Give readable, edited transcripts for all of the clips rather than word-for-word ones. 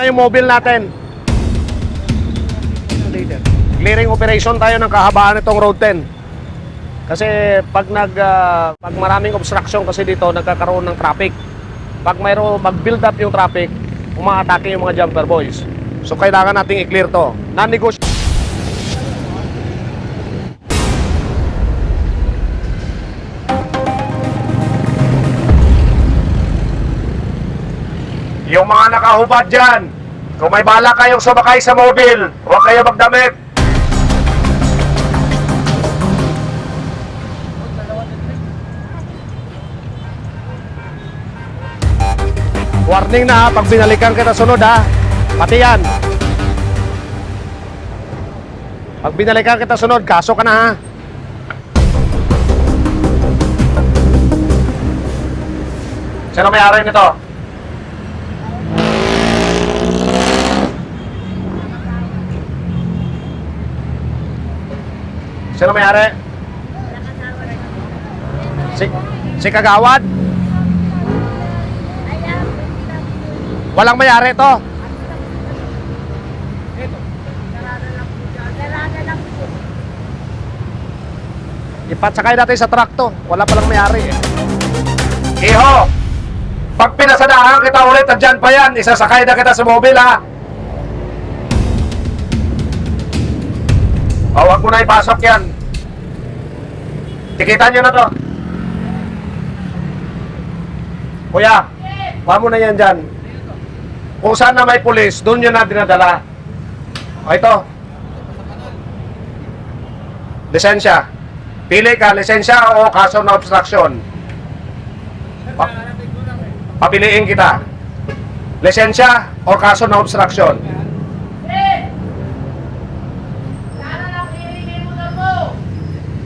na yung mobile natin. Clearing operation tayo ng kahabaan nitong Road 10. Kasi pag maraming obstruction kasi dito, nagkakaroon ng traffic. Pag mayroon mag-build up yung traffic, umaatake yung mga jumper boys. So kailangan nating i-clear to. Non-negotiable. Yung mga nakahubad dyan, kung may bala kayong sumakay sa mobile, huwag kayo magdamit. Warning na, pag binalikan kita sunod ha. Pati yan. Pag binalikan kita sunod, kaso ka na ha. Sino may-ari nito? Sino may-ari? Si Kagawad? Walang may-ari to. Ipatsakay natin sa truck to. Wala palang may-ari eh. Iho! Pag pinasadahan kita ulit, andyan pa yan. Isasakay na kita sa mobile ha. O, wag mo na ipasok yan. Tikitan nyo na to. Kuya, wag mo na yan dyan. Kung saan na may pulis, doon nyo na dinadala. O ito. Lisensya. Pili ka, lisensya o kaso na obstruction. Papiliin kita. Lisensya o kaso na obstruction.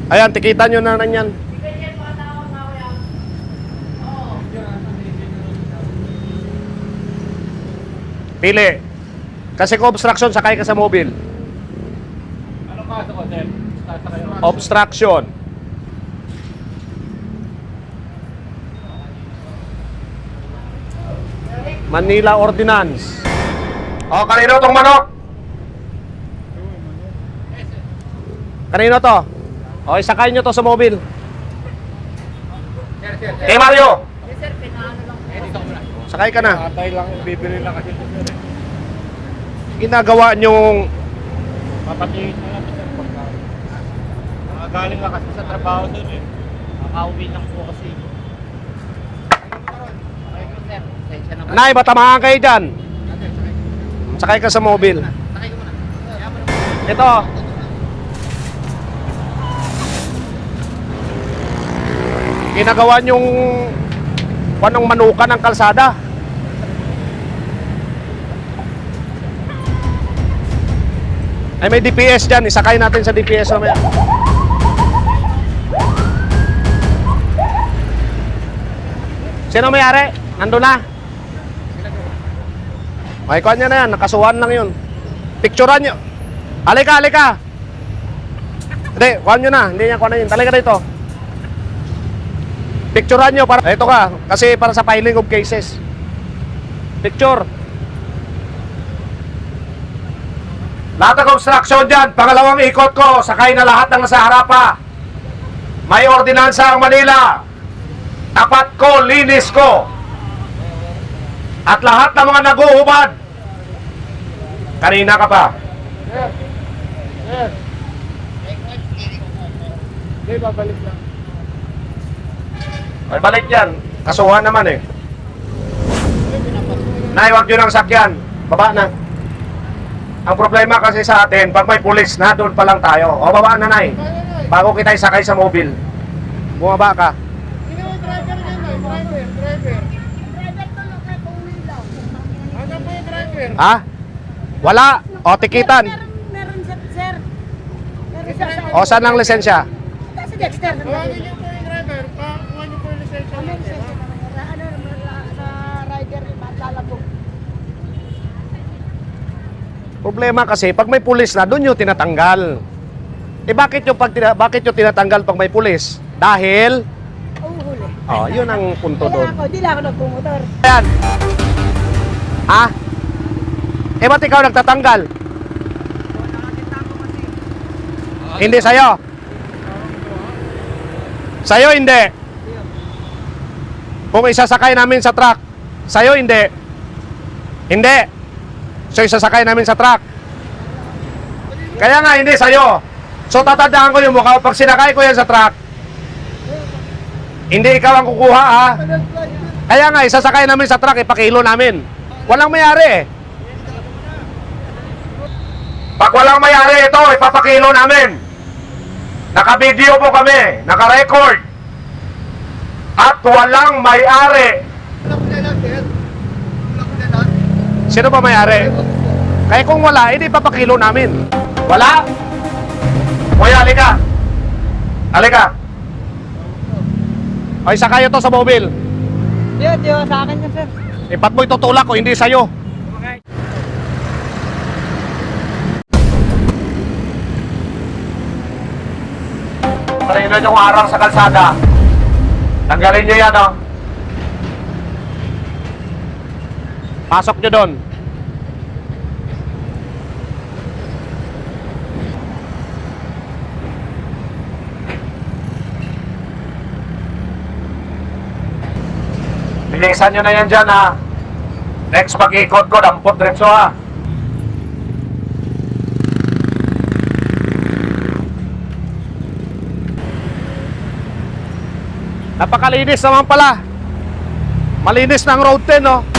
Ayan, tikitan nyo na yan. Pili. Kasi kung obstruction, sakay ka sa mobile. Ano kaso ko, sir? Obstruction. Manila Ordinance. O, kanino tong manok? Kanino to? O, isakay nyo to sa mobile. Eh, Mario! Sakay ka na. Atay lang, bibili lang kasi ito, sir. Ginagawa nyong Papatingin na lang, sir. Galing lang kasi sa trabaho doon eh. Nakauwi lang po kasi. Okay ko, sir. Sensya na ba? Nay, batamaan kayo dyan. Sakay ka sa mobile. Sakay ko muna. Ito. Ginagawa nyong panong manukan ng kalsada. Ay, may DPS dyan. Isakay natin sa DPS mamaya. Sino may-ari? Nandun na. May kuhan niya na yan. Nakasuhan lang yun. Picturean nyo. Halika, halika. Hindi, kuhan nyo na. Hindi niya kuhan na yun. Talika dito. Picturean nyo. Ito ka. Kasi para sa filing of cases. Picture. Lahat ng obstruction dyan. Pangalawang ikot ko. Sakay na lahat ng nasa harapa. May ordinansa ang Manila. Tapat ko, linis ko. At lahat ng mga naguhubad. Kanina ka pa. Sir. Sir. Hindi, babalik lang. Ay, balik yan. Kasuhan naman eh. Nay, wag yun ang sakyan. Baba na. Ang problema kasi sa atin, pag may pulis na, doon pa lang tayo. O, baba na, Nay. Bago kita isakay sa mobile. Bumaba ka. Sino yung driver niyan, Nay? Driver. Ano po yung driver? Ha? Wala. O, tikitan. Meron sir. Meron siya. O, saan ang lisensya? Sa Dexter. Tawagin niyo po yung driver. Kuha niyo po yung lisensya Ano natin. siya sa rider matalabog. Problema kasi, pag may pulis na, doon yung tinatanggal. Eh, bakit yung tinatanggal pag may pulis? Dahil, Uhuli. oh, yun ang punto Kaya doon. ako, di lang ako nagpumotor. Ayan. Ha? Eh, ba't ikaw nagtatanggal? Hindi sa'yo. Sa'yo, hindi. Kung isasakay namin sa truck, sa'yo, hindi. Hindi. So, isasakay namin sa truck. Kaya nga, hindi sa'yo. So, tatandaan ko yung mukha. Pag sinakay ko yan sa truck, hindi ikaw ang kukuha, ha? Kaya nga, isasakay namin sa truck, ipakilo namin. Walang mayari, eh. Pag walang mayari ito, ipapakilo namin. Naka-video po kami, naka-record. At walang may-ari. Sino ba may-ari? Kaya kung wala, hindi papakilo namin. Wala? Kuya, halika. Halika. O, isa kayo to sa mobile. Di, sa akin yan, sir. Ipat mo itutulak ko, hindi sa'yo. Marino yung arang sa kalsada. Tanggalin nyo yan, oh. Pasok nyo doon. Bilisan nyo na yan dyan, ha. Next pag-ikot ko, dampot diretso, ha. Napakalinis naman pala. Malinis ng road 10, no?